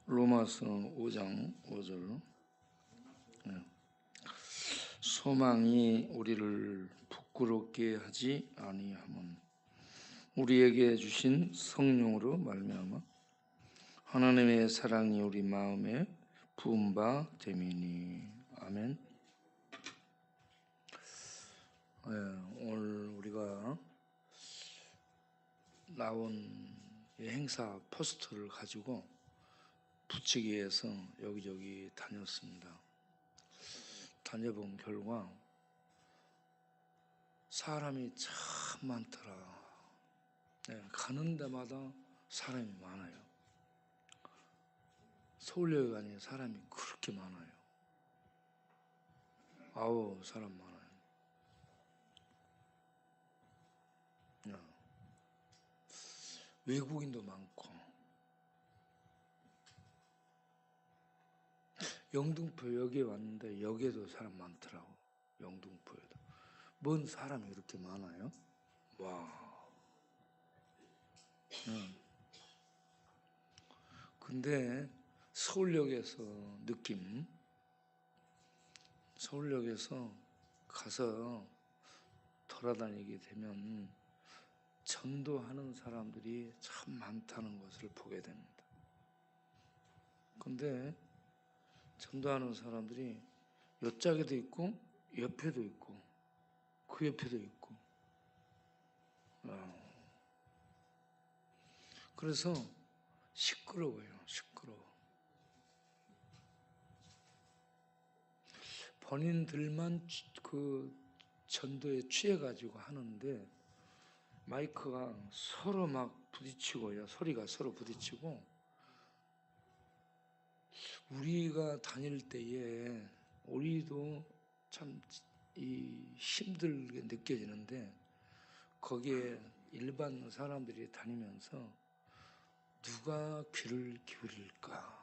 로마서 5장 5절. 소망이 우리를 부끄럽게 하지 아니함은 우리에게 주신 성령으로 말미암아 하나님의 사랑이 우리 마음에 부은 바 됨이니. 아멘. 오늘 우리가 나온 행사 포스터를 가지고 붙이기 위해서 여기저기 다녔습니다. 다녀본 결과 사람이 참 많더라. 가는 데마다 사람이 많아요. 서울여관에 사람이 그렇게 많아요. 아우, 사람 많아요. 외국인도 많고. 영등포역에 왔는데 역에도 사람 많더라고. 영등포에도. 뭔 사람이 이렇게 많아요? 와. 근데 서울역에서 서울역에서 가서 돌아다니게 되면 전도하는 사람들이 참 많다는 것을 보게 됩니다. 근데 전도하는 사람들이 옆짝에도 있고 옆에도 있고 그 옆에도 있고 그래서 시끄러워요. 시끄러워. 본인들만 그 전도에 취해가지고 하는데 마이크가 서로 막 부딪히고요. 소리가 서로 부딪히고 우리가 다닐 때에 우리도 참 힘들게 느껴지는데 거기에 일반 사람들이 다니면서 누가 귀를 기울일까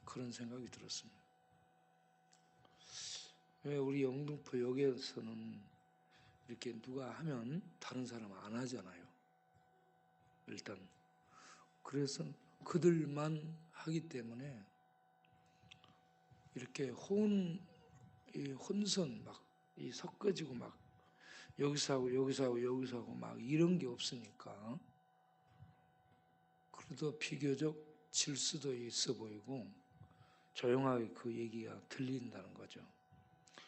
그런 생각이 들었습니다. 왜 우리 영등포역에서는 이렇게 누가 하면 다른 사람 안 하잖아요. 일단 그래서 그들만 하기 때문에 이렇게 혼선 막 섞어지고 막 여기서 하고 여기서 하고 여기서 하고 막 이런 게 없으니까 그래도 비교적 질서도 있어 보이고 조용하게 그 얘기가 들린다는 거죠.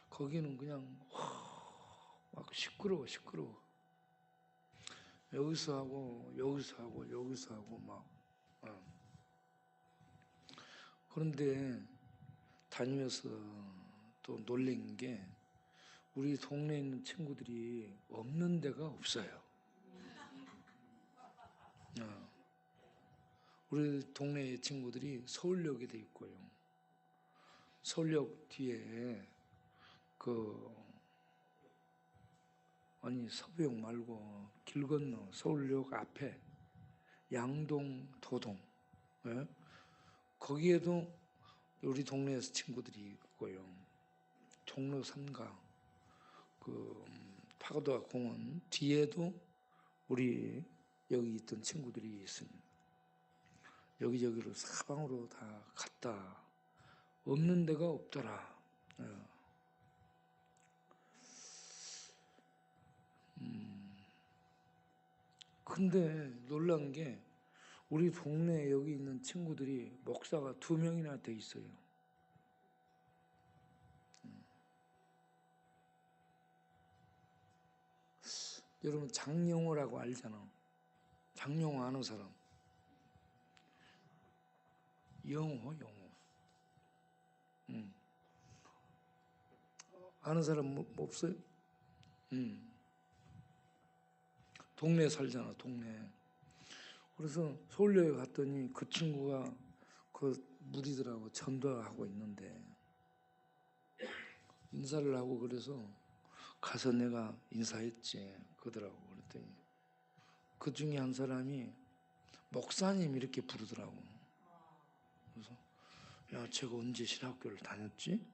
거기는 그냥 막 시끄러워. 여기서 하고 여기서 하고 여기서 하고 막 그런데 다니면서 또 놀란 게 우리 동네에 있는 친구들이 없는 데가 없어요. 우리 동네 친구들이 서울역에 돼 있고요. 서울역 뒤에 서부역 말고 길 건너 서울역 앞에 양동, 도동, 거기에도 우리 동네에서 친구들이 있고요. 종로 3가 파고다 공원 뒤에도 우리 여기 있던 친구들이 있습니다. 여기저기로 사방으로 다 갔다. 없는 데가 없더라. 근데 놀란 게 우리 동네에 여기 있는 친구들이 목사가 2명이나 돼 있어요. 여러분 장영호라고 알잖아. 장영호 아는 사람. 영호. 아는 사람 없어요? 동네에 살잖아, 동네. 그래서 서울역에 갔더니 그 친구가 그 무리들하고 전도하고 있는데 인사를 하고 그래서 가서 내가 인사했지 그러더라고. 그랬더니 그 중에 한 사람이 목사님 이렇게 부르더라고. 그래서 야, 제가 언제 신학교를 다녔지?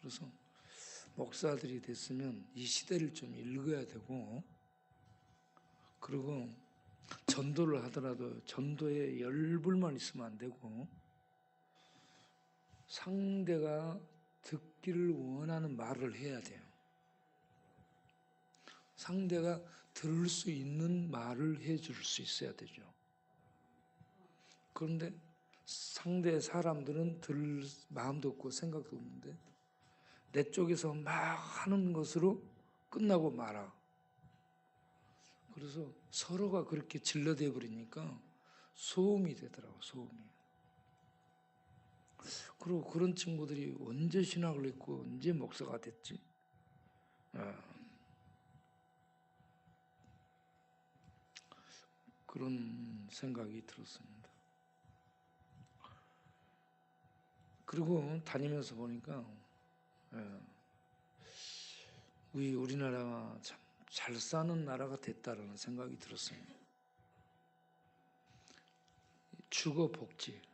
그래서 목사들이 됐으면 이 시대를 좀 읽어야 되고 그리고 전도를 하더라도 전도에 열불만 있으면 안 되고 상대가 듣기를 원하는 말을 해야 돼요. 상대가 들을 수 있는 말을 해줄 수 있어야 되죠. 그런데 상대 사람들은 들을 마음도 없고 생각도 없는데 내 쪽에서 막 하는 것으로 끝나고 말아. 그래서 서로가 그렇게 질러대 버리니까 소음이 되더라고, 소음이. 그리고 그런 친구들이 언제 신학을 했고 언제 목사가 됐지? 그런 생각이 들었습니다. 그리고 다니면서 보니까 우리나라가 참 잘 사는 나라가 됐다라는 생각이 들었습니다. 주거복지가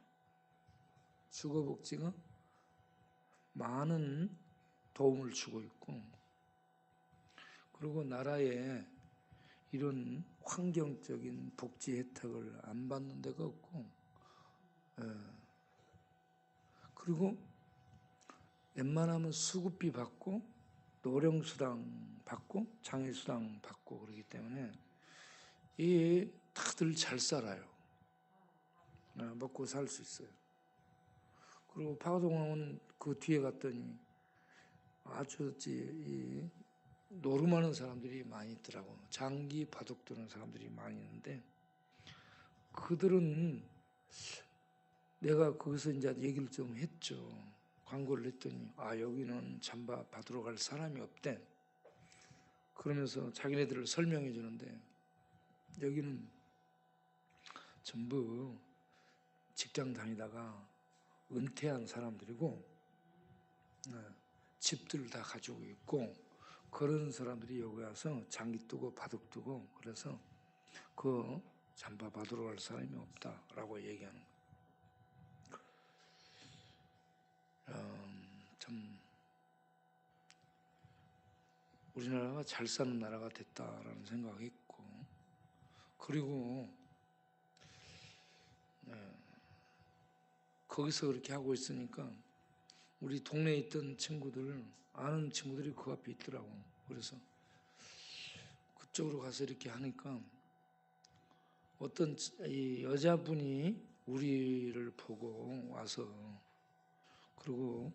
많은 도움을 주고 있고, 그리고 나라에 이런 환경적인 복지 혜택을 안 받는 데가 없고, 그리고 웬만하면 수급비 받고 노령수당 받고 장애수당 받고 그러기 때문에 이 다들 잘 살아요. 먹고 살 수 있어요. 그리고 파가동항은 그 뒤에 갔더니 아주 이 노름하는 사람들이 많이 있더라고. 장기 바둑 두는 사람들이 많이 있는데 그들은 내가 거기서 이제 얘기를 좀 했죠. 광고를 했더니 여기는 잠바 받으러 갈 사람이 없대. 그러면서 자기네들을 설명해 주는데 여기는 전부 직장 다니다가 은퇴한 사람들이고 집들 다 가지고 있고 그런 사람들이 여기 와서 장기 뜨고 바둑 뜨고 그래서 그 잠바 받으러 갈 사람이 없다라고 얘기하는 거예요. 참 우리나라가 잘 사는 나라가 됐다라는 생각이 있고, 그리고 거기서 그렇게 하고 있으니까 우리 동네에 있던 친구들, 아는 친구들이 그 앞에 있더라고. 그래서 그쪽으로 가서 이렇게 하니까 어떤 이 여자분이 우리를 보고 와서 그리고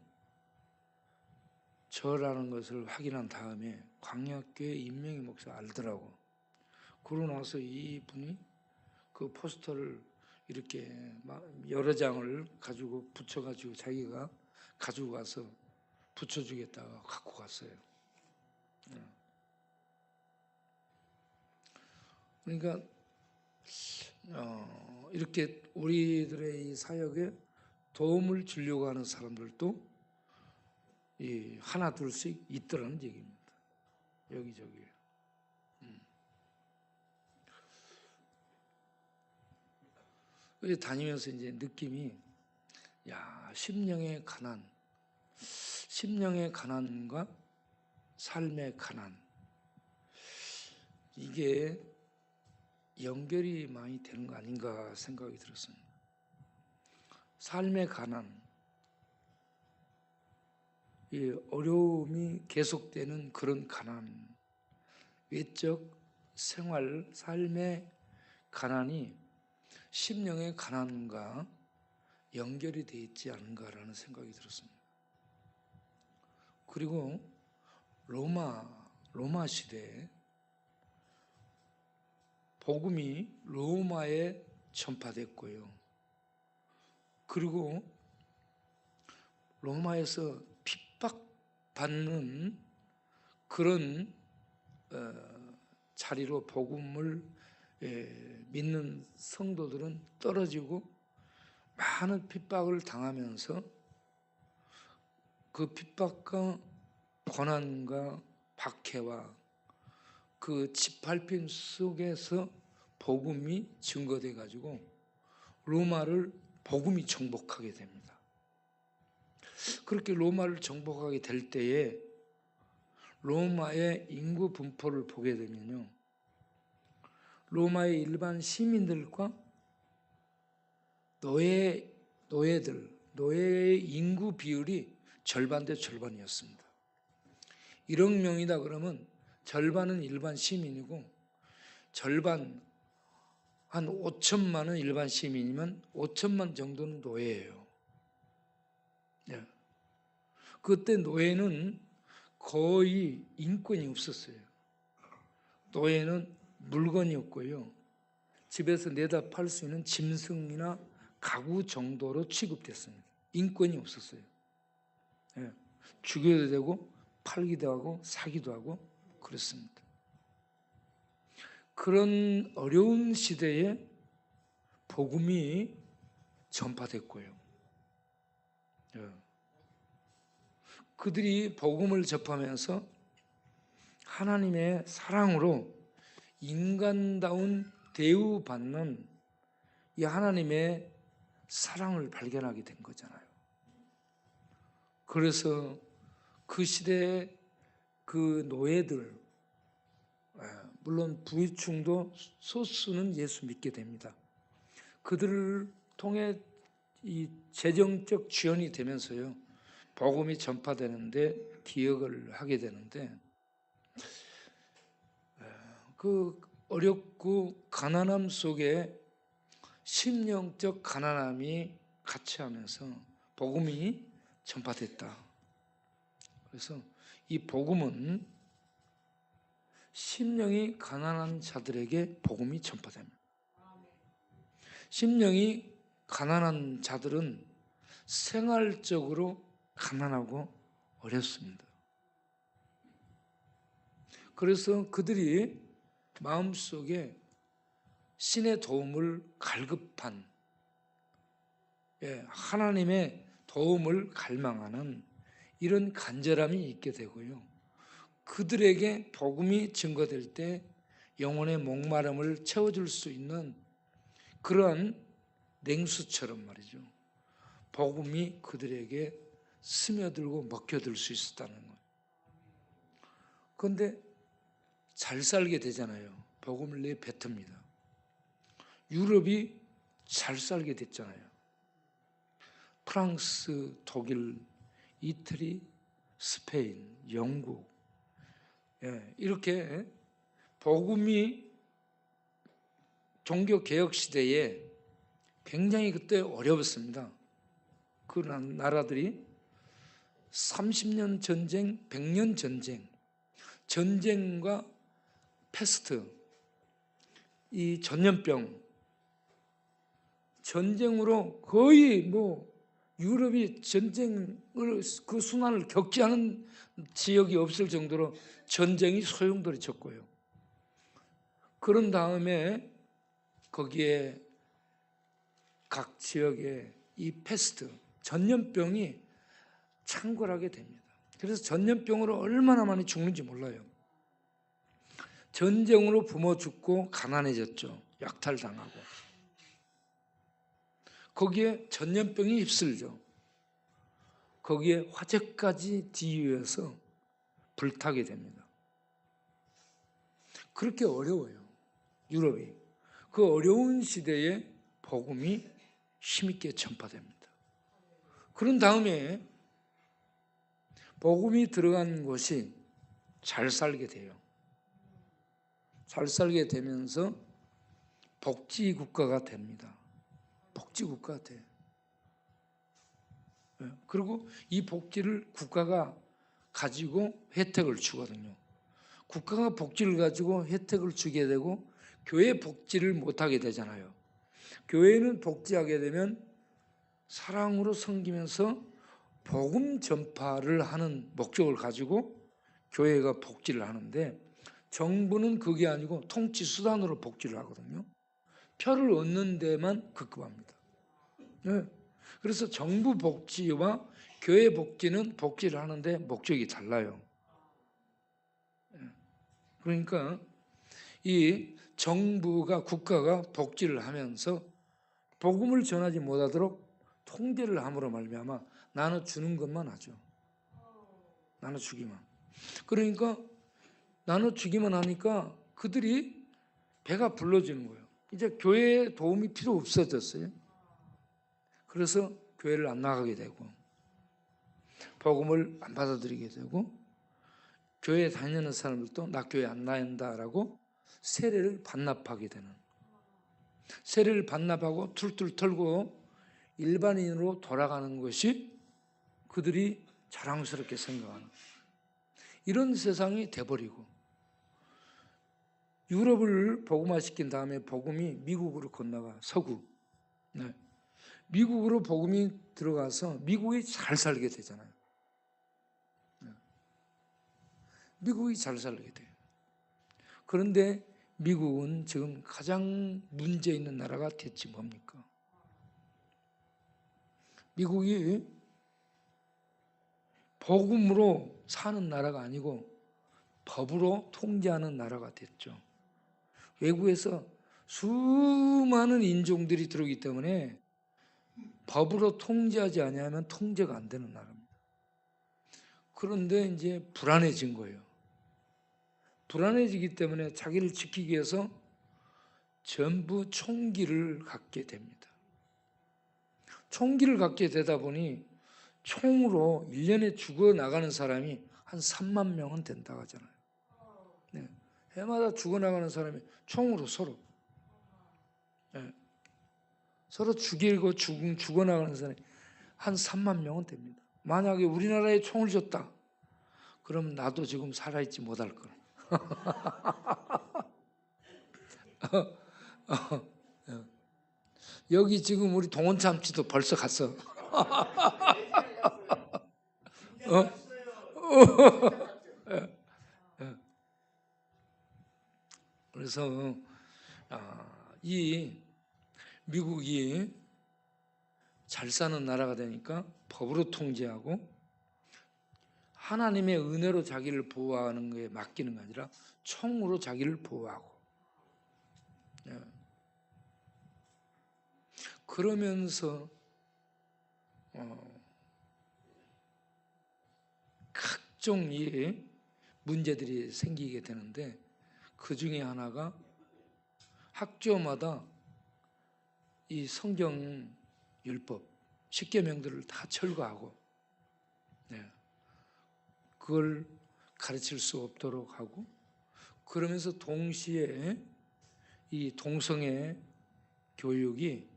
저라는 것을 확인한 다음에 광야교회 임명희 목사 알더라고. 그러고 나서 이분이 그 포스터를 이렇게 여러 장을 가지고 붙여가지고 자기가 가지고 가서 붙여주겠다고 갖고 갔어요. 그러니까 이렇게 우리들의 이 사역에 도움을 주려고 하는 사람들도 이 하나 둘씩 있더라는 얘기입니다. 여기저기. 그래서 다니면서 이제 느낌이 심령의 가난과 삶의 가난 이게 연결이 많이 되는 거 아닌가 생각이 들었습니다. 삶의 가난, 이 어려움이 계속되는 그런 가난, 외적 생활, 삶의 가난이 심령의 가난과 연결이 되어 있지 않은가라는 생각이 들었습니다. 그리고 로마 시대에 복음이 로마에 전파됐고요. 그리고 로마에서 핍박받는 그런 자리로 복음을 믿는 성도들은 떨어지고 많은 핍박을 당하면서 그 핍박과 고난과 박해와 그 짓밟힘 속에서 복음이 증거돼 가지고 로마를 복음이 정복하게 됩니다. 그렇게 로마를 정복하게 될 때에 로마의 인구 분포를 보게 되면요, 로마의 일반 시민들과 노예의 인구 비율이 절반 대 절반이었습니다. 1억 명이다 그러면 절반은 일반 시민이고 절반 한 5천만은 일반 시민이면 5천만 정도는 노예예요. 네. 그때 노예는 거의 인권이 없었어요. 노예는 물건이었고요. 집에서 내다 팔 수 있는 짐승이나 가구 정도로 취급됐습니다. 인권이 없었어요. 네. 죽여도 되고 팔기도 하고 사기도 하고 그렇습니다. 그런 어려운 시대에 복음이 전파됐고요. 그들이 복음을 접하면서 하나님의 사랑으로 인간다운 대우받는 이 하나님의 사랑을 발견하게 된 거잖아요. 그래서 그 시대의 그 노예들, 물론 부유층도 소수는 예수 믿게 됩니다. 그들을 통해 이 재정적 지원이 되면서요, 복음이 전파되는데 기여를 하게 되는데, 그 어렵고 가난함 속에 심령적 가난함이 같이 하면서 복음이 전파됐다. 그래서 이 복음은 심령이 가난한 자들에게 복음이 전파됩니다. 심령이 가난한 자들은 생활적으로 가난하고 어렵습니다. 그래서 그들이 마음속에 신의 도움을 갈급한, 하나님의 도움을 갈망하는 이런 간절함이 있게 되고요. 그들에게 복음이 증거될 때 영혼의 목마름을 채워줄 수 있는 그러한 냉수처럼 말이죠. 복음이 그들에게 스며들고 먹혀들 수 있었다는 거예요. 그런데 잘 살게 되잖아요. 복음을 내뱉습니다. 유럽이 잘 살게 됐잖아요. 프랑스, 독일, 이태리, 스페인, 영국, 이렇게 복음이 종교개혁 시대에 굉장히 그때 어려웠습니다. 그 나라들이 30년 전쟁, 100년 전쟁, 전쟁과 패스트, 이 전염병, 전쟁으로 거의 유럽이 전쟁을 그 순환을 겪지 않은 지역이 없을 정도로 전쟁이 소용돌이 쳤고요. 그런 다음에 거기에 각 지역에 이 패스트, 전염병이 창궐하게 됩니다. 그래서 전염병으로 얼마나 많이 죽는지 몰라요. 전쟁으로 부모 죽고 가난해졌죠. 약탈당하고. 거기에 전염병이 휩쓸죠. 거기에 화재까지 뒤이어서 불타게 됩니다. 그렇게 어려워요. 유럽이. 그 어려운 시대에 복음이 힘있게 전파됩니다. 그런 다음에 복음이 들어간 곳이 잘 살게 돼요. 잘 살게 되면서 복지국가가 됩니다. 복지국가가 돼요. 그리고 이 복지를 국가가 가지고 혜택을 주거든요. 국가가 복지를 가지고 혜택을 주게 되고 교회 복지를 못하게 되잖아요. 교회는 복지하게 되면 사랑으로 섬기면서 복음 전파를 하는 목적을 가지고 교회가 복지를 하는데 정부는 그게 아니고 통치 수단으로 복지를 하거든요. 표를 얻는 데만 급급합니다. 그래서 정부 복지와 교회 복지는 복지를 하는데 목적이 달라요. 그러니까 이 정부가 국가가 복지를 하면서 복음을 전하지 못하도록 통제를 함으로 말미암아 나눠주는 것만 하죠. 나눠주기만. 그러니까 나눠주기만 하니까 그들이 배가 불러지는 거예요. 이제 교회의 도움이 필요 없어졌어요. 그래서 교회를 안 나가게 되고 복음을 안 받아들이게 되고 교회 다니는 사람들도 나 교회 안 나간다라고 세례를 반납하게 되는, 세례를 반납하고 툴툴 털고 일반인으로 돌아가는 것이 그들이 자랑스럽게 생각하는 이런 세상이 돼버리고, 유럽을 복음화시킨 다음에 복음이 미국으로 건너가, 서구. 네. 미국으로 복음이 들어가서 미국이 잘 살게 되잖아요. 네. 미국이 잘 살게 돼요. 그런데 미국은 지금 가장 문제 있는 나라가 됐지 뭡니까? 미국이 복음으로 사는 나라가 아니고 법으로 통제하는 나라가 됐죠. 외국에서 수많은 인종들이 들어오기 때문에 법으로 통제하지 않으면 통제가 안 되는 나라입니다. 그런데 이제 불안해진 거예요. 불안해지기 때문에 자기를 지키기 위해서 전부 총기를 갖게 됩니다. 총기를 갖게 되다 보니 총으로 1년에 죽어나가는 사람이 한 3만 명은 된다고 하잖아요. 네. 해마다 죽어나가는 사람이 총으로 서로. 네. 서로 죽이고 죽어나가는 사람이 한 3만 명은 됩니다. 만약에 우리나라에 총을 줬다. 그럼 나도 지금 살아있지 못할 걸. 여기 지금 우리 동원 참치도 벌써 갔어. 그래서 이 미국이 잘 사는 나라가 되니까 법으로 통제하고 하나님의 은혜로 자기를 보호하는 것에 맡기는 게 아니라 총으로 자기를 보호하고, 그러면서 각종 문제들이 생기게 되는데, 그 중에 하나가 학교마다 이 성경 율법, 십계명들을 다 철거하고 그걸 가르칠 수 없도록 하고, 그러면서 동시에 이 동성애 교육이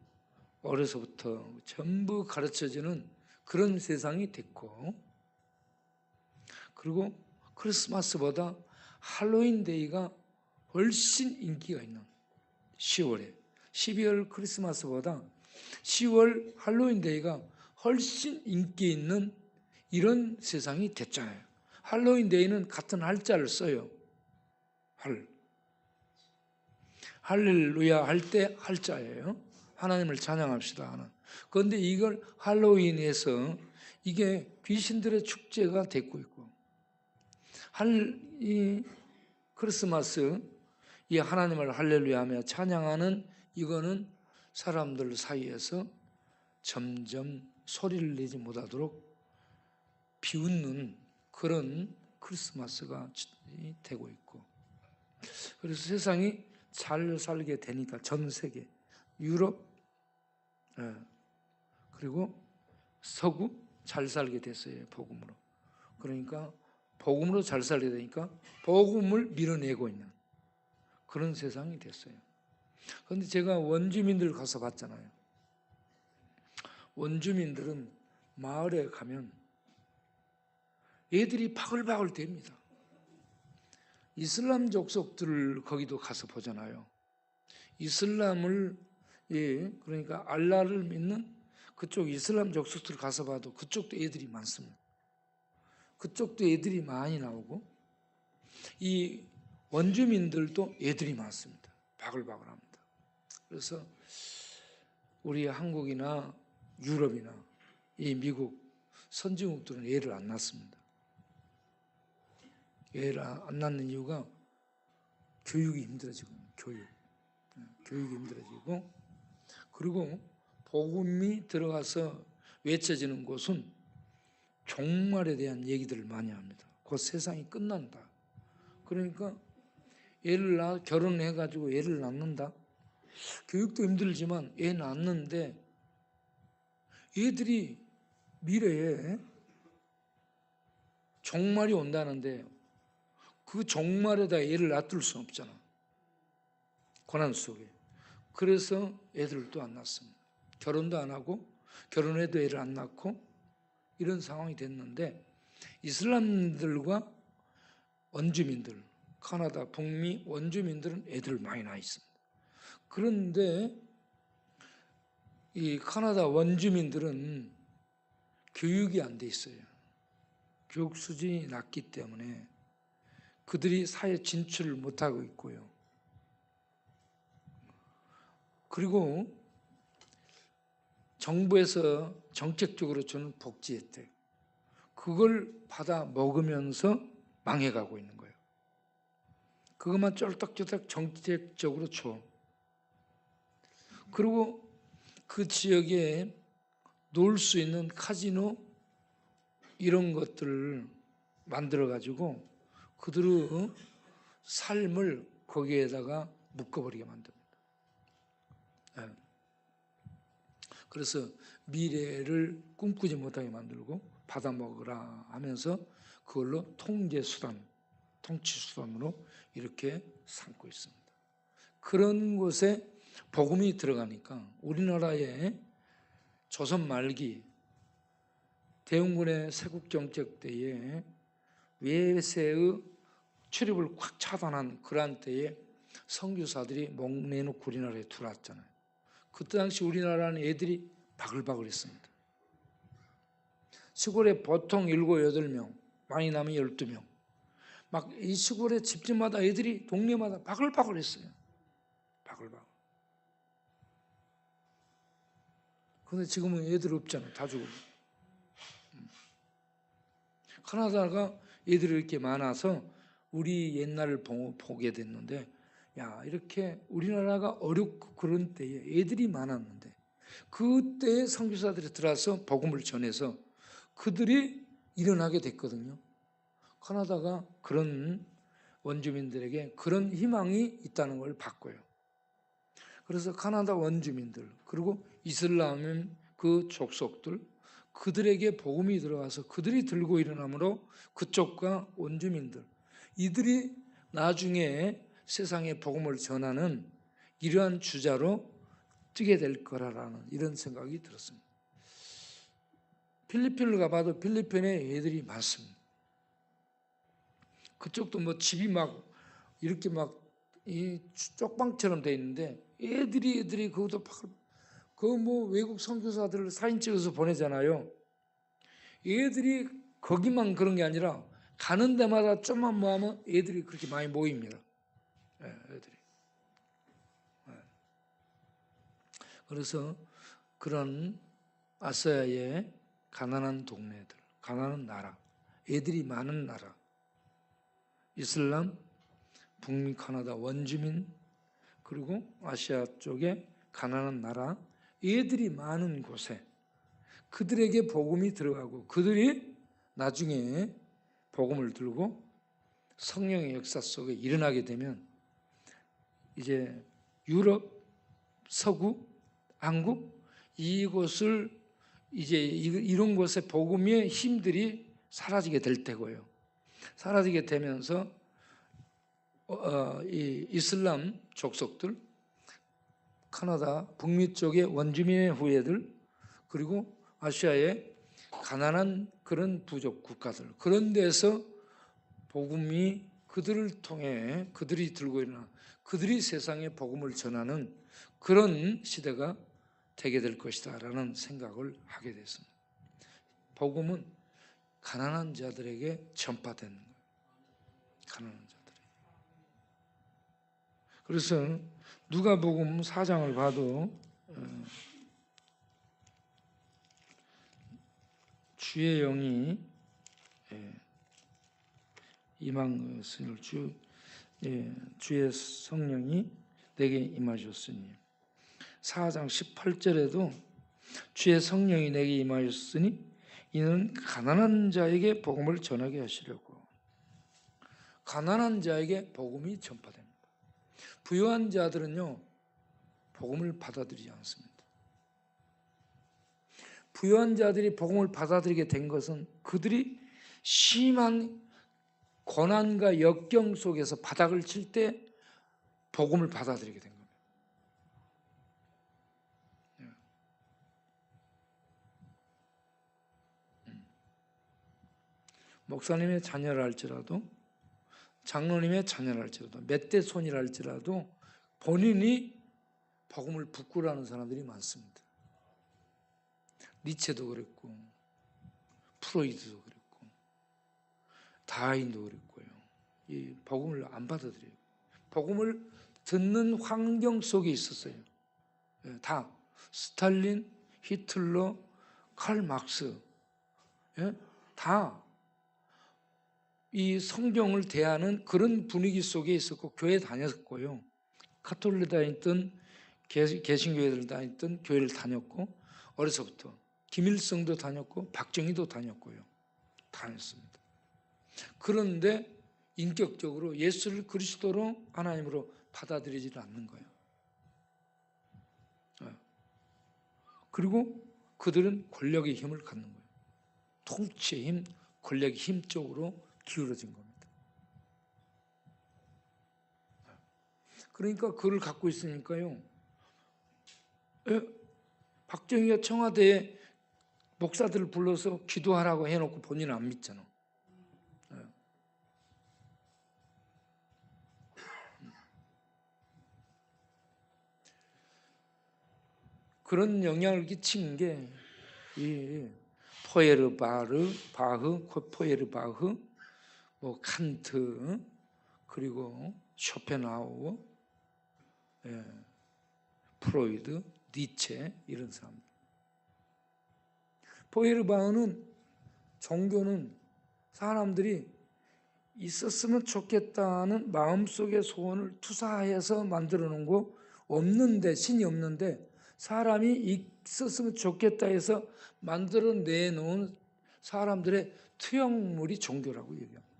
어려서부터 전부 가르쳐지는 그런 세상이 됐고, 그리고 크리스마스보다 할로윈 데이가 훨씬 인기가 있는 10월에 12월 크리스마스보다 10월 할로윈 데이가 훨씬 인기 있는 이런 세상이 됐잖아요. 할로윈 데이는 같은 할자를 써요. 할렐루야 할 때 할자예요. 하나님을 찬양합시다 하는. 그런데 이걸 할로윈에서 이게 귀신들의 축제가 되고 있고, 이 크리스마스 이 하나님을 할렐루야 하며 찬양하는 이거는 사람들 사이에서 점점 소리를 내지 못하도록 비웃는 그런 크리스마스가 되고 있고, 그래서 세상이 잘 살게 되니까 전 세계 유럽 그리고 서구 잘 살게 됐어요. 복음으로. 그러니까 복음으로 잘 살게 되니까 복음을 밀어내고 있는 그런 세상이 됐어요. 그런데 제가 원주민들 가서 봤잖아요. 원주민들은 마을에 가면 애들이 바글바글 됩니다. 이슬람 족속들을 거기도 가서 보잖아요. 이슬람을 그러니까 알라를 믿는 그쪽 이슬람 족속들 가서 봐도 그쪽도 애들이 많습니다. 그쪽도 애들이 많이 나오고 이 원주민들도 애들이 많습니다. 바글바글합니다. 그래서 우리 한국이나 유럽이나 이 미국 선진국들은 애를 안 낳습니다. 애를 안 낳는 이유가 교육이 힘들어지고, 교육이 힘들어지고, 그리고 복음이 들어가서 외쳐지는 곳은 종말에 대한 얘기들을 많이 합니다. 곧 세상이 끝난다. 그러니까 결혼해가지고 애를 낳는다. 교육도 힘들지만 애 낳는데 애들이 미래에 종말이 온다는데 그 종말에다 애를 놔둘 수는 없잖아. 고난 속에. 그래서 애들을 또 안 낳습니다. 결혼도 안 하고 결혼해도 애를 안 낳고 이런 상황이 됐는데 이슬람들과 원주민들, 카나다 북미 원주민들은 애들 많이 낳아 있습니다. 그런데 이 카나다 원주민들은 교육이 안 돼 있어요. 교육 수준이 낮기 때문에 그들이 사회 진출을 못하고 있고요. 그리고 정부에서 정책적으로 주는 복지 혜택, 그걸 받아 먹으면서 망해가고 있는 거예요. 그것만 쫄딱쫄딱 정책적으로 줘. 그리고 그 지역에 놀 수 있는 카지노 이런 것들을 만들어가지고 그들의 삶을 거기에다가 묶어버리게 만듭니다. 그래서 미래를 꿈꾸지 못하게 만들고 받아먹으라 하면서 그걸로 통제수단, 통치수단으로 이렇게 삼고 있습니다. 그런 곳에 복음이 들어가니까 우리나라의 조선 말기 대웅군의 세국정책 때에 외세의 출입을 꽉 차단한 그러한 때에 선교사들이 목 내놓고 우리나라에 들어왔잖아요. 그때 당시 우리나라는 애들이 바글바글했습니다. 시골에 보통 7, 8명, 많이 나면 12명. 막 이 시골의 집집마다 애들이 동네마다 바글바글했어요. 바글바글. 근데 지금은 애들 없잖아요. 다 죽어. 카나다가 애들이 이렇게 많아서 우리 옛날을 보게 됐는데, 야, 이렇게 우리나라가 어렵고 그런 때에 애들이 많았는데 그때에 선교사들이 들어와서 복음을 전해서 그들이 일어나게 됐거든요. 카나다가 그런 원주민들에게 그런 희망이 있다는 걸 봤고요. 그래서 카나다 원주민들 그리고 이슬람 그 족속들 그들에게 복음이 들어가서 그들이 들고 일어나므로 그쪽과 원주민들 이들이 나중에 세상에 복음을 전하는 이러한 주자로 뜨게 될 거라는 이런 생각이 들었습니다. 필리핀을 가봐도 필리핀에 애들이 많습니다. 그쪽도 뭐 집이 막 이렇게 막 이 쪽방처럼 돼 있는데 애들이 그것도 그 뭐 외국 선교사들 사진 찍어서 보내잖아요. 애들이 거기만 그런 게 아니라 가는 데마다 좀만 모으면 애들이 그렇게 많이 모입니다. 애들이. 그래서 그런 아시아의 가난한 동네들, 가난한 나라, 애들이 많은 나라, 이슬람, 북미, 카나다 원주민, 그리고 아시아 쪽에 가난한 나라, 애들이 많은 곳에 그들에게 복음이 들어가고 그들이 나중에 복음을 들고 성령의 역사 속에 일어나게 되면 이제 유럽, 서구, 한국 이곳을 이제 이런 곳에 복음의 힘들이 사라지게 될 테고요. 사라지게 되면서 이 이슬람 족속들, 카나다 북미 쪽의 원주민의 후예들, 그리고 아시아의 가난한 그런 부족 국가들 그런 데서 복음이 그들을 통해 그들이 들고 일어나 그들이 세상에 복음을 전하는 그런 시대가 되게 될 것이다 라는 생각을 하게 됐습니다. 복음은 가난한 자들에게 전파되는 거예요. 가난한 자들에게. 그래서 누가복음 4장을 봐도 주의 영이 임한 것을 주의 성령이 내게 임하셨으니 4장 18절에도 주의 성령이 내게 임하셨으니 이는 가난한 자에게 복음을 전하게 하시려고. 가난한 자에게 복음이 전파됩니다. 부유한 자들은요, 복음을 받아들이지 않습니다. 부유한 자들이 복음을 받아들이게 된 것은 그들이 심한 고난과 역경 속에서 바닥을 칠 때 복음을 받아들이게 된 겁니다. 목사님의 자녀라 할지라도, 장로님의 자녀라 할지라도, 몇 대 손이라 할지라도 본인이 복음을 부끄러워하는 사람들이 많습니다. 니체도 그랬고, 프로이드도 그랬고, 다윈도 그랬고요. 이 복음을 안 받아들여요. 복음을 듣는 환경 속에 있었어요. 다 스탈린, 히틀러, 칼 막스, 다 이 성경을 대하는 그런 분위기 속에 있었고 교회 다녔고요. 카톨릭 다녔던 개신교회를 다녔던 교회를 다녔고 어려서부터 김일성도 다녔고 박정희도 다녔고요. 다녔습니다. 그런데 인격적으로 예수를 그리스도로 하나님으로 받아들이지 않는 거예요. 그리고 그들은 권력의 힘을 갖는 거예요. 통치의 힘, 권력의 힘 쪽으로 기울어진 겁니다. 그러니까 그걸 갖고 있으니까요. 박정희가 청와대에 목사들을 불러서 기도하라고 해놓고 본인은 안 믿잖아. 그런 영향을 끼친 게 이 포에르바흐, 뭐 칸트, 그리고 쇼펜하우어, 프로이드, 니체 이런 사람들. 포에르바흐는 종교는 사람들이 있었으면 좋겠다는 마음속의 소원을 투사해서 만들어 놓은 거 없는데, 신이 없는데 사람이 있었으면 좋겠다 해서 만들어 내놓은 사람들의 투영물이 종교라고 얘기합니다.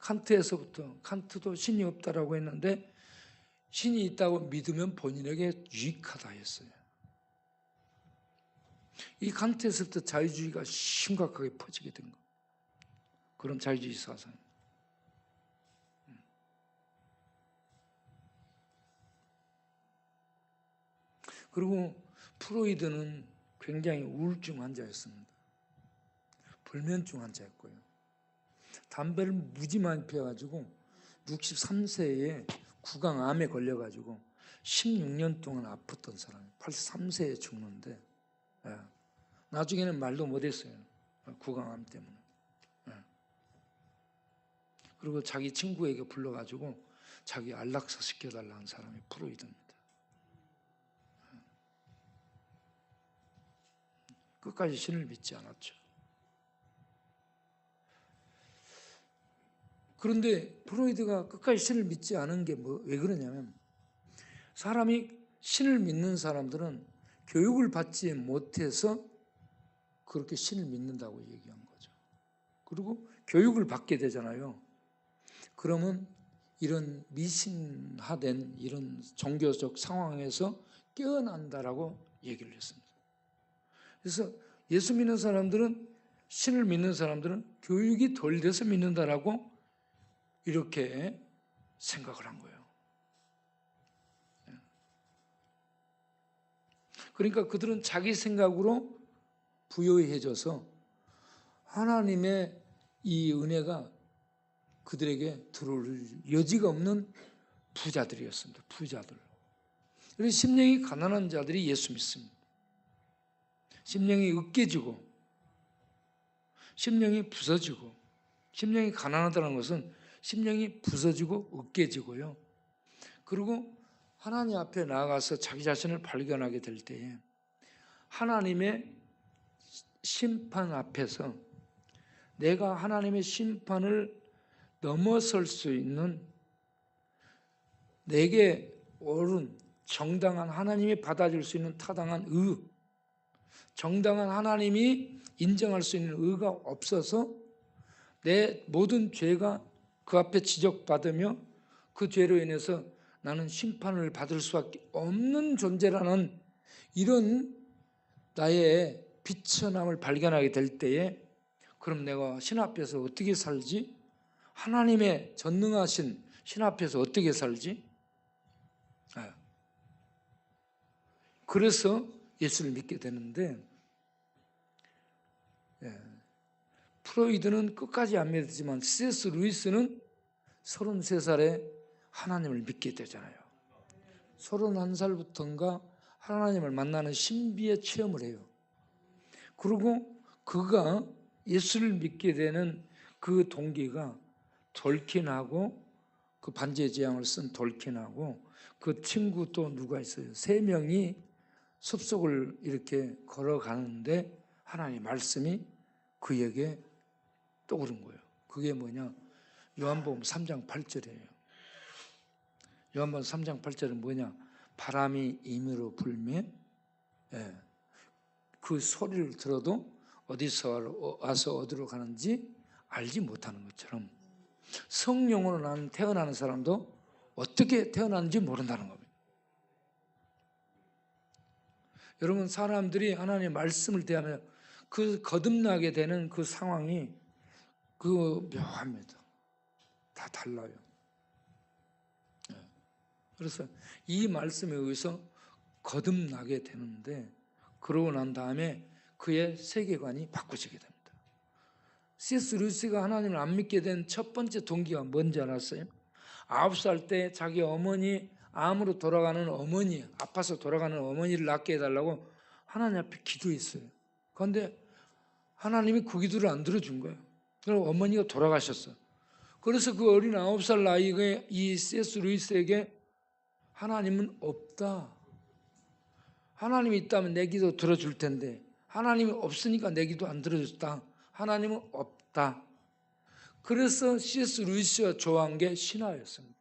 칸트에서부터, 칸트도 신이 없다라고 했는데 신이 있다고 믿으면 본인에게 유익하다 했어요. 이 칸트에서부터 자유주의가 심각하게 퍼지게 된 거. 그런 자유주의 사상. 그리고 프로이드는 굉장히 우울증 환자였습니다. 불면증 환자였고요. 담배를 무지 많이 피워가지고 63세에 구강암에 걸려가지고 16년 동안 아팠던 사람이 83세에 죽는데 나중에는 말도 못했어요. 구강암 때문에. 그리고 자기 친구에게 불러가지고 자기 안락사 시켜달라는 사람이 프로이드입니다. 끝까지 신을 믿지 않았죠. 그런데 프로이드가 끝까지 신을 믿지 않은 게 왜 그러냐면 사람이 신을 믿는 사람들은 교육을 받지 못해서 그렇게 신을 믿는다고 얘기한 거죠. 그리고 교육을 받게 되잖아요. 그러면 이런 미신화된 이런 종교적 상황에서 깨어난다라고 얘기를 했습니다. 그래서 예수 믿는 사람들은, 신을 믿는 사람들은 교육이 덜 돼서 믿는다라고 이렇게 생각을 한 거예요. 그러니까 그들은 자기 생각으로 부여해져서 하나님의 이 은혜가 그들에게 들어올 여지가 없는 부자들이었습니다. 부자들. 그래서 심령이 가난한 자들이 예수 믿습니다. 심령이 으깨지고 심령이 부서지고, 심령이 가난하다는 것은 심령이 부서지고 으깨지고요. 그리고 하나님 앞에 나아가서 자기 자신을 발견하게 될 때에 하나님의 심판 앞에서 내가 하나님의 심판을 넘어설 수 있는 내게 옳은 정당한, 하나님이 받아줄 수 있는 타당한 정당한 하나님이 인정할 수 있는 의가 없어서 내 모든 죄가 그 앞에 지적받으며 그 죄로 인해서 나는 심판을 받을 수밖에 없는 존재라는 이런 나의 비천함을 발견하게 될 때에 그럼 내가 신 앞에서 어떻게 살지? 하나님의 전능하신 신 앞에서 어떻게 살지? 그래서 예수를 믿게 되는데 프로이드는 끝까지 안 믿었지만 C.S. 루이스는 33살에 하나님을 믿게 되잖아요. 31살부터인가 하나님을 만나는 신비의 체험을 해요. 그리고 그가 예수를 믿게 되는 그 동기가 돌킨하고 그 반지의 제왕을 쓴 돌킨하고 그 친구 또 누가 있어요. 3명이 숲속을 이렇게 걸어가는데 하나님의 말씀이 그에게 떠오른 거예요. 그게 뭐냐? 요한복음 3장 8절이에요. 요한복음 3장 8절은 뭐냐? 바람이 임의로 불매 그 소리를 들어도 어디서 와서 어디로 가는지 알지 못하는 것처럼 성령으로 나는 태어나는 사람도 어떻게 태어났는지 모른다는 겁니다. 여러분, 사람들이 하나님의 말씀을 대하며 그 거듭나게 되는 그 상황이 그 묘합니다. 다 달라요. 그래서 이 말씀에 의해서 거듭나게 되는데 그러고 난 다음에 그의 세계관이 바꾸지게 됩니다. C.S. 루이스가 하나님을 안 믿게 된 첫 번째 동기가 뭔지 알았어요? 9살 때 자기 어머니 암으로 돌아가는 어머니, 아파서 돌아가는 어머니를 낫게 해달라고 하나님 앞에 기도했어요. 그런데 하나님이 그 기도를 안 들어준 거예요. 그리고 어머니가 돌아가셨어요. 그래서 그 어린 9살 나이에 이 C.S. 루이스에게 하나님은 없다. 하나님이 있다면 내 기도 들어줄 텐데 하나님이 없으니까 내 기도 안 들어줬다. 하나님은 없다. 그래서 C.S. 루이스가 좋아한 게 신화였습니다.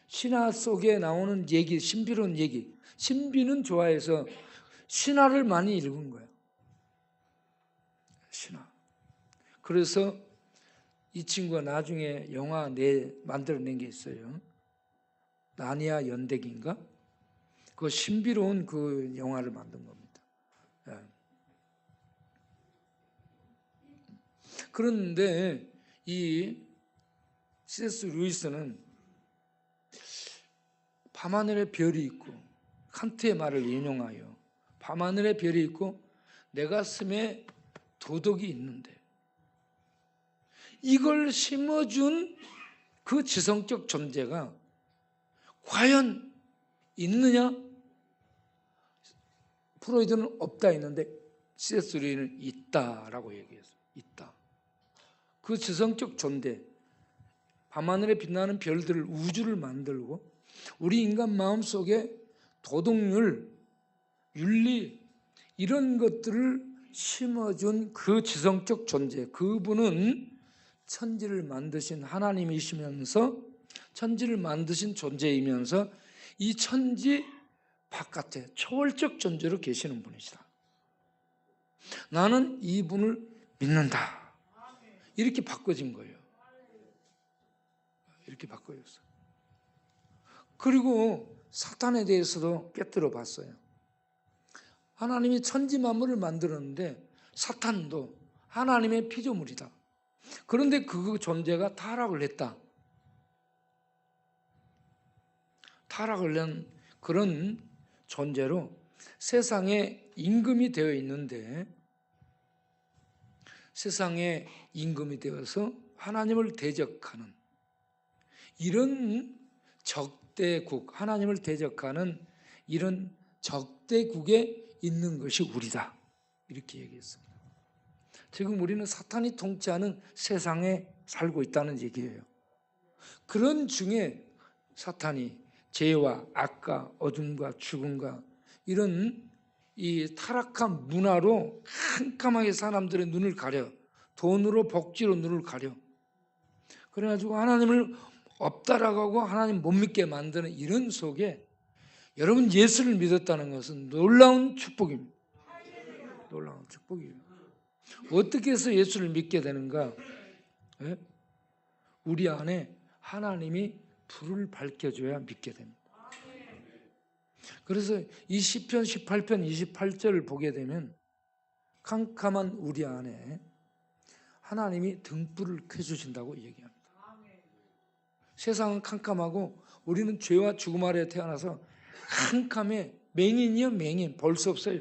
신화 속에 나오는 얘기, 신비로운 얘기, 신비는 좋아해서 신화를 많이 읽은 거예요. 신화. 그래서 이 친구가 나중에 영화 만들어낸 게 있어요. 나니아 연대기인가? 그 신비로운 그 영화를 만든 겁니다. 그런데 이 C.S. 루이스는 밤하늘에 별이 있고 칸트의 말을 인용하여 밤하늘에 별이 있고 내 가슴에 도덕이 있는데 이걸 심어준 그 지성적 존재가 과연 있느냐? 프로이드는 없다 했는데 C.S. 루이스는 있다라고 얘기했어요. 있다. 그 지성적 존재, 밤하늘에 빛나는 별들을 우주를 만들고 우리 인간 마음속에 도덕률, 윤리 이런 것들을 심어준 그 지성적 존재, 그분은 천지를 만드신 하나님이시면서 천지를 만드신 존재이면서 이 천지 바깥에 초월적 존재로 계시는 분이시다. 나는 이분을 믿는다. 이렇게 바꿔진 거예요. 이렇게 바꿔졌어요. 그리고 사탄에 대해서도 깨뜨려 봤어요. 하나님이 천지 만물을 만들었는데 사탄도 하나님의 피조물이다. 그런데 그 존재가 타락을 했다. 타락을 한 그런 존재로 세상에 임금이 되어 있는데 세상에 임금이 되어서 하나님을 대적하는 이런 적대국, 하나님을 대적하는 이런 적대국에 있는 것이 우리다. 이렇게 얘기했습니다. 지금 우리는 사탄이 통치하는 세상에 살고 있다는 얘기예요. 그런 중에 사탄이 죄와 악과 어둠과 죽음과 이런 이 타락한 문화로 깜깜하게 사람들의 눈을 가려 돈으로 복지로 눈을 가려 그래가지고 하나님을 없다라고 하고 하나님 못 믿게 만드는 이런 속에 여러분 예수를 믿었다는 것은 놀라운 축복입니다. 놀라운 축복이에요. 어떻게 해서 예수를 믿게 되는가? 네? 우리 안에 하나님이 불을 밝혀줘야 믿게 됩니다. 그래서 이 시편 18편 28절을 보게 되면 캄캄한 우리 안에 하나님이 등불을 켜주신다고 얘기합니다. 세상은 캄캄하고 우리는 죄와 죽음 아래 태어나서 캄캄해. 맹인이요 맹인, 볼 수 없어요.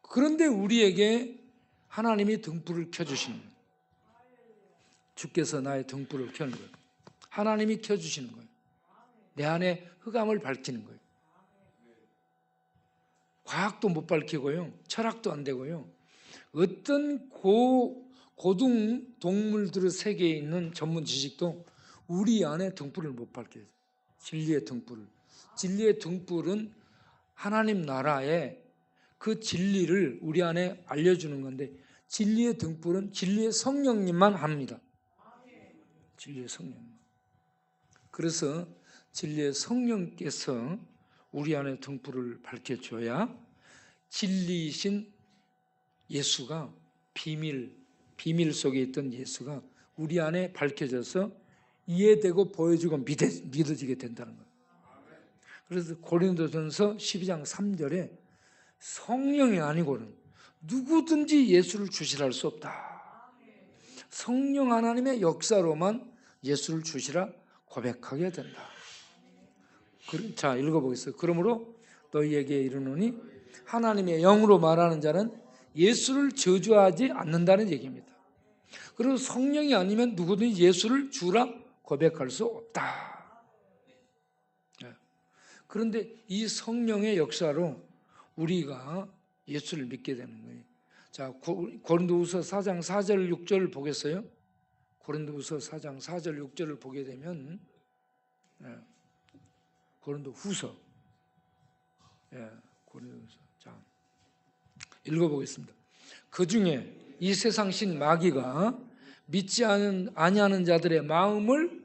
그런데 우리에게 하나님이 등불을 켜주시는 거예요. 주께서 나의 등불을 켜는 거예요. 하나님이 켜주시는 거예요. 내 안에 흑암을 밝히는 거예요. 과학도 못 밝히고요, 철학도 안 되고요, 어떤 고등 동물들의 세계에 있는 전문 지식도 우리 안에 등불을 못 밝혀요. 진리의 등불을. 진리의 등불은 하나님 나라의 그 진리를 우리 안에 알려주는 건데, 진리의 등불은 진리의 성령님만 합니다. 진리의 성령님. 그래서 진리의 성령께서 우리 안에 등불을 밝혀줘야 진리이신 예수가 비밀 속에 있던 예수가 우리 안에 밝혀져서 이해되고 보여지고 믿어지게 된다는 거예요. 그래서 고린도전서 12장 3절에 성령이 아니고는 누구든지 예수를 주시라 할 수 없다. 성령 하나님의 역사로만 예수를 주시라 고백하게 된다. 자, 읽어보겠습니다. 그러므로 너희에게 이르노니 하나님의 영으로 말하는 자는 예수를 저주하지 않는다는 얘기입니다. 그리고 성령이 아니면 누구든지 예수를 주라 고백할 수 없다. 그런데 이 성령의 역사로 우리가 예수를 믿게 되는 거예요. 자, 고린도후서 4장 4절 6절을 보겠어요? 고린도후서 4장 4절 6절을 보게 되면, 고린도후서, 고린도후서. 자, 읽어보겠습니다. 그 중에 이 세상 신 마귀가 믿지 아니하는 자들의 마음을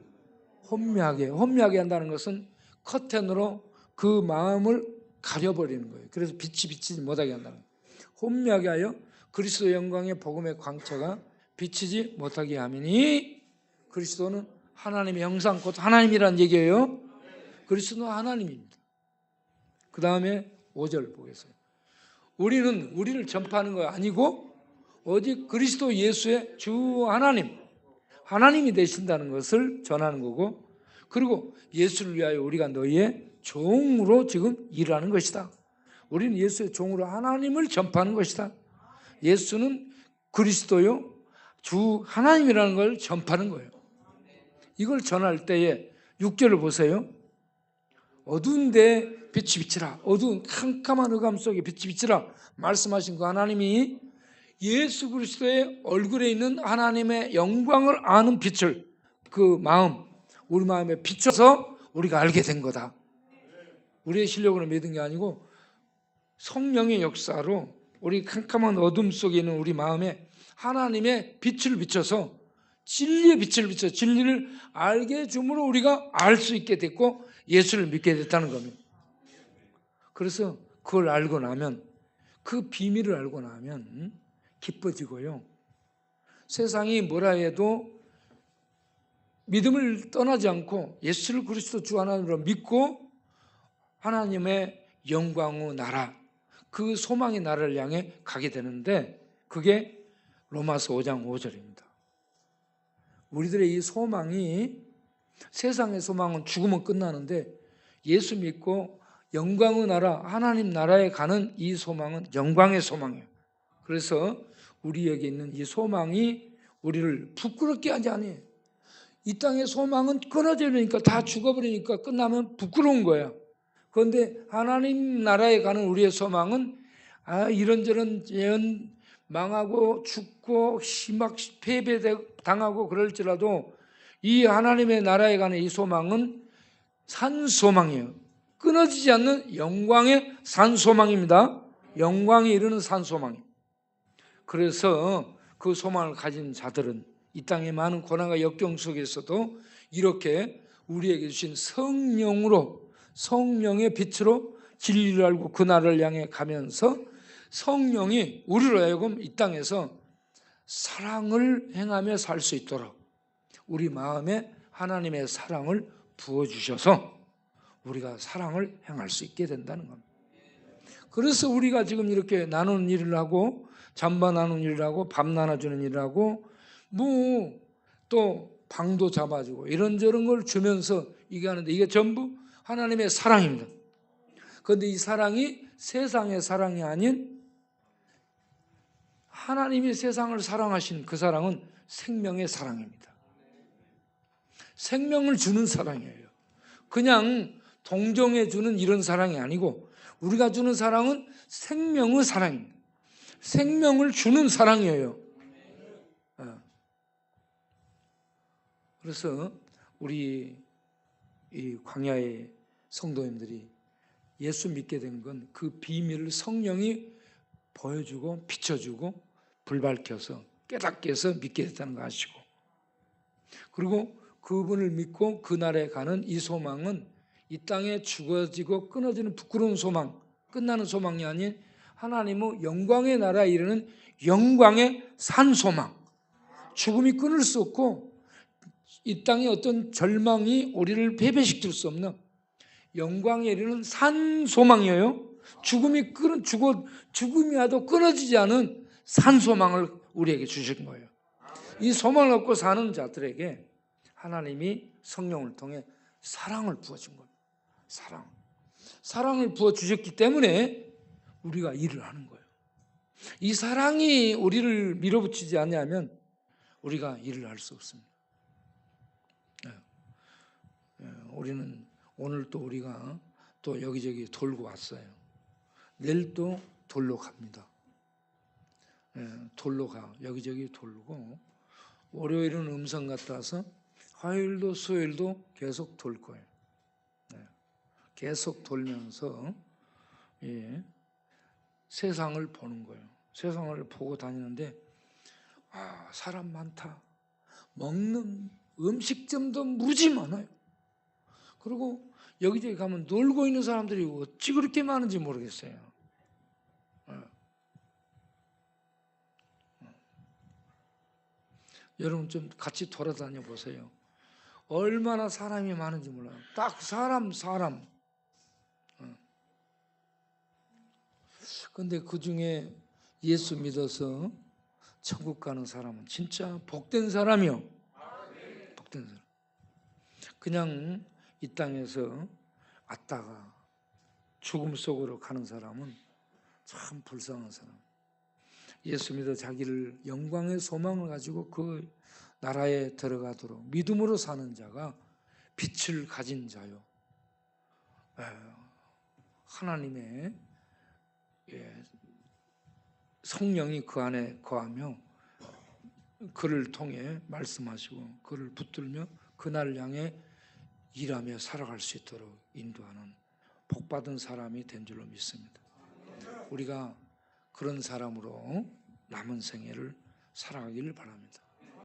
혼미하게 한다는 것은 커튼으로 그 마음을 가려버리는 거예요. 그래서 빛이 비치지 못하게 한다는 거예요. 혼미하게 하여 그리스도 영광의 복음의 광채가 비치지 못하게 하미니, 그리스도는 하나님의 형상, 곧 하나님이란 얘기예요. 그리스도는 하나님입니다. 그 다음에 5절 보겠어요. 우리를 전파하는 거 아니고 오직 그리스도 예수의 주 하나님이 되신다는 것을 전하는 거고, 그리고 예수를 위하여 우리가 너희의 종으로 지금 일하는 것이다. 우리는 예수의 종으로 하나님을 전파하는 것이다. 예수는 그리스도요 주 하나님이라는 걸 전파하는 거예요. 이걸 전할 때에 6절을 보세요. 어두운데 빛이 비치라. 어두운 캄캄한 흑암 속에 빛이 비치라 말씀하신 그 하나님이 예수 그리스도의 얼굴에 있는 하나님의 영광을 아는 빛을, 그 마음, 우리 마음에 비춰서 우리가 알게 된 거다. 우리의 실력으로 믿은 게 아니고 성령의 역사로 우리 캄캄한 어둠 속에 있는 우리 마음에 하나님의 빛을 비춰서, 진리의 빛을 비춰서 진리를 알게 해줌으로 우리가 알 수 있게 됐고 예수를 믿게 됐다는 겁니다. 그래서 그걸 알고 나면, 그 비밀을 알고 나면 기뻐지고요, 세상이 뭐라 해도 믿음을 떠나지 않고 예수를 그리스도 주 하나님으로 믿고 하나님의 영광의 나라, 그 소망의 나라를 향해 가게 되는데, 그게 로마서 5장 5절입니다. 우리들의 이 소망이, 세상의 소망은 죽으면 끝나는데 예수 믿고 영광의 나라, 하나님 나라에 가는 이 소망은 영광의 소망이에요. 그래서 우리에게 있는 이 소망이 우리를 부끄럽게 하지 않아요. 이 땅의 소망은 끊어지니까, 다 죽어버리니까 끝나면 부끄러운 거야. 그런데 하나님 나라에 가는 우리의 소망은 이런저런 망하고 죽고 막 패배당하고 그럴지라도 이 하나님의 나라에 가는 이 소망은 산소망이에요. 끊어지지 않는 영광의 산소망입니다. 영광에 이르는 산소망이에요. 그래서 그 소망을 가진 자들은 이 땅의 많은 고난과 역경 속에서도 이렇게 우리에게 주신 성령으로, 성령의 빛으로 진리를 알고 그 나라를 향해 가면서 성령이 우리로 하여금 이 땅에서 사랑을 행하며 살 수 있도록, 우리 마음에 하나님의 사랑을 부어주셔서 우리가 사랑을 행할 수 있게 된다는 겁니다. 그래서 우리가 지금 이렇게 나누는 일을 하고 잠바 나누는 일을 하고 밥 나눠주는 일을 하고 뭐 또 방도 잡아주고 이런저런 걸 주면서 이게 하는데 이게 전부 하나님의 사랑입니다. 그런데 이 사랑이 세상의 사랑이 아닌 하나님이 세상을 사랑하신 그 사랑은 생명의 사랑입니다. 생명을 주는 사랑이에요. 그냥 동정해 주는 이런 사랑이 아니고 우리가 주는 사랑은 생명의 사랑입니다. 생명을 주는 사랑이에요. 그래서 우리 이 광야의 성도님들이 예수 믿게 된 건 그 비밀을 성령이 보여주고 비춰주고 불밝혀서 깨닫게 해서 믿게 됐다는 거 아시고, 그리고 그분을 믿고 그날에 가는 이 소망은 이 땅에 죽어지고 끊어지는 부끄러운 소망, 끝나는 소망이 아닌 하나님의 영광의 나라에 이르는 영광의 산 소망, 죽음이 끊을 수 없고 이 땅에 어떤 절망이 우리를 패배시킬 수 없는 영광에 이르는 산 소망이에요. 죽음이 와도 끊어지지 않은 산 소망을 우리에게 주신 거예요. 이 소망을 얻고 사는 자들에게 하나님이 성령을 통해 사랑을 부어준 겁니다. 사랑을 부어주셨기 때문에 우리가 일을 하는 거예요. 이 사랑이 우리를 밀어붙이지 않냐면 우리가 일을 할 수 없습니다. 우리는 오늘 또 우리가 또 여기저기 돌고 왔어요. 내일 또 돌러 갑니다. 돌러 가. 여기저기 돌고 월요일은 음성 갔다 와서 화요일도 수요일도 계속 돌 거예요. 계속 돌면서 세상을 보는 거예요. 세상을 보고 다니는데 사람 많다. 먹는 음식점도 무지 많아요. 그리고 여기저기 가면 놀고 있는 사람들이 어찌 그렇게 많은지 모르겠어요. 여러분 좀 같이 돌아다녀 보세요. 얼마나 사람이 많은지 몰라요. 딱 사람. 근데 그 중에 예수 믿어서 천국 가는 사람은 진짜 복된 사람이요. 복된 사람. 그냥 이 땅에서 왔다가 죽음 속으로 가는 사람은 참 불쌍한 사람. 예수 믿어 자기를 영광의 소망을 가지고 그 나라에 들어가도록 믿음으로 사는 자가 빛을 가진 자요. 하나님의 성령이 그 안에 거하며 그를 통해 말씀하시고 그를 붙들며 그날을 향해 일하며 살아갈 수 있도록 인도하는 복받은 사람이 된 줄로 믿습니다. 우리가 그런 사람으로 남은 생애를 살아가기를 바랍니다.